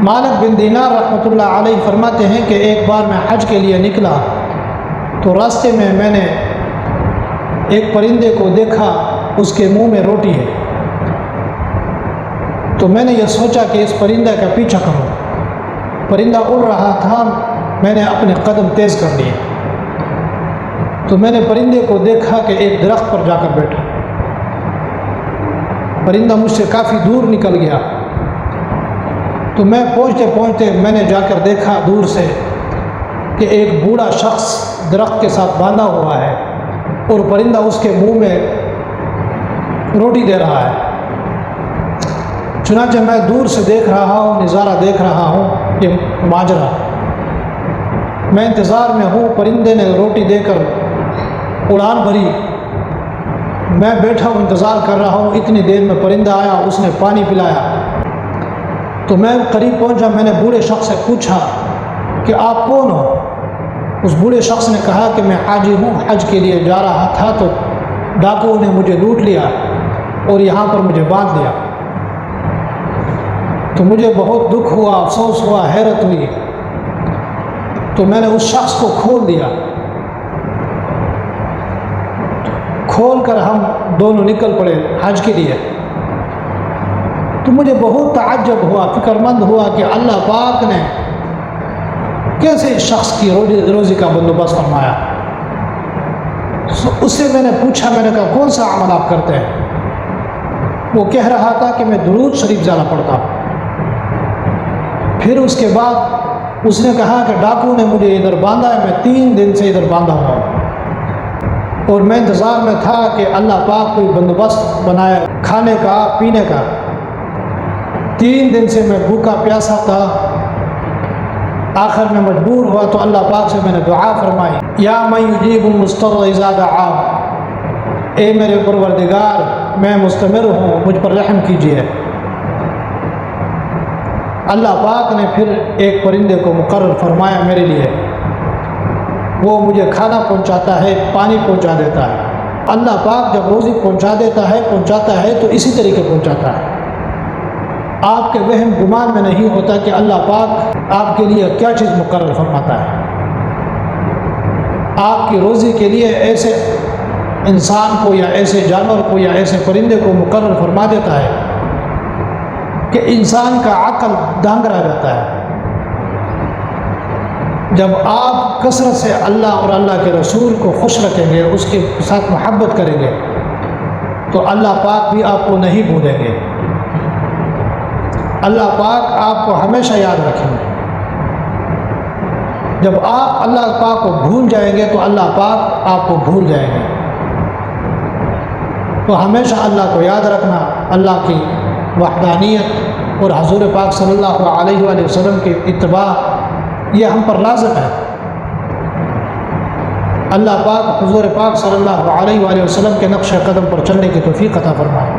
مالک بن دینار رحمۃ اللہ علیہ فرماتے ہیں کہ ایک بار میں حج کے لیے نکلا تو راستے میں میں نے ایک پرندے کو دیکھا، اس کے منہ میں روٹی ہے، تو میں نے یہ سوچا کہ اس پرندے کا پیچھا کروں۔ پرندہ اڑ رہا تھا، میں نے اپنے قدم تیز کر لیے تو میں نے پرندے کو دیکھا کہ ایک درخت پر جا کر بیٹھا۔ پرندہ مجھ سے کافی دور نکل گیا تو میں پہنچتے پہنچتے میں نے جا کر دیکھا دور سے کہ ایک بوڑھا شخص درخت کے ساتھ باندھا ہوا ہے اور پرندہ اس کے منہ میں روٹی دے رہا ہے۔ چنانچہ میں دور سے دیکھ رہا ہوں، نظارہ دیکھ رہا ہوں یہ ماجرا، میں انتظار میں ہوں۔ پرندے نے روٹی دے کر اڑان بھری، میں بیٹھا ہوں انتظار کر رہا ہوں۔ اتنی دیر میں پرندہ آیا، اس نے پانی پلایا تو میں قریب پہنچا، میں نے بوڑھے شخص سے پوچھا کہ آپ کون ہو؟ اس بوڑھے شخص نے کہا کہ میں حاجی ہوں، حج کے لیے جا رہا تھا تو ڈاکوؤں نے مجھے لوٹ لیا اور یہاں پر مجھے باندھ دیا۔ تو مجھے بہت دکھ ہوا، افسوس ہوا، حیرت ہوئی، تو میں نے اس شخص کو کھول دیا۔ کھول کر ہم دونوں نکل پڑے حج کے لیے۔ تو مجھے بہت تعجب ہوا، فکر مند ہوا کہ اللہ پاک نے کیسے اس شخص کی روزی کا بندوبست فرمایا۔ اس سے میں نے پوچھا، میں نے کہا کون سا عمل آپ کرتے ہیں؟ وہ کہہ رہا تھا کہ میں درود شریف زیادہ پڑھتا ہوں۔ پھر اس کے بعد اس نے کہا کہ ڈاکو نے مجھے ادھر باندھا ہے، میں 3 دن سے ادھر باندھا ہوا ہوں اور میں انتظار میں تھا کہ اللہ پاک کوئی بندوبست بنائے کھانے کا پینے کا۔ 3 دن سے میں بھوکا پیاسا تھا، آخر میں مجبور ہوا تو اللہ پاک سے میں نے دعا فرمائی، یا من یجیب المضطر اذا دعا، اے میرے پروردگار میں مستمر ہوں، مجھ پر رحم کیجیے۔ اللہ پاک نے پھر ایک پرندے کو مقرر فرمایا میرے لیے، وہ مجھے کھانا پہنچاتا ہے، پانی پہنچا دیتا ہے۔ اللہ پاک جب روزی پہنچاتا ہے تو اسی طریقے پہنچاتا ہے۔ آپ کے وہم گمان میں نہیں ہوتا کہ اللہ پاک آپ کے لیے کیا چیز مقرر فرماتا ہے۔ آپ کی روزی کے لیے ایسے انسان کو یا ایسے جانور کو یا ایسے پرندے کو مقرر فرما دیتا ہے کہ انسان کا عقل دنگ رہ جاتا ہے۔ جب آپ کثرت سے اللہ اور اللہ کے رسول کو خوش رکھیں گے، اس کے ساتھ محبت کریں گے، تو اللہ پاک بھی آپ کو نہیں بھولیں گے۔ اللہ پاک آپ کو ہمیشہ یاد رکھیں گے۔ جب آپ اللہ پاک کو بھول جائیں گے تو اللہ پاک آپ کو بھول جائیں گے۔ تو ہمیشہ اللہ کو یاد رکھنا، اللہ کی وحدانیت اور حضور پاک صلی اللہ علیہ وآلہ وسلم کی اتباع، یہ ہم پر لازم ہے۔ اللہ پاک حضور پاک صلی اللہ علیہ وآلہ وسلم کے نقش قدم پر چلنے کی توفیق عطا فرمائے۔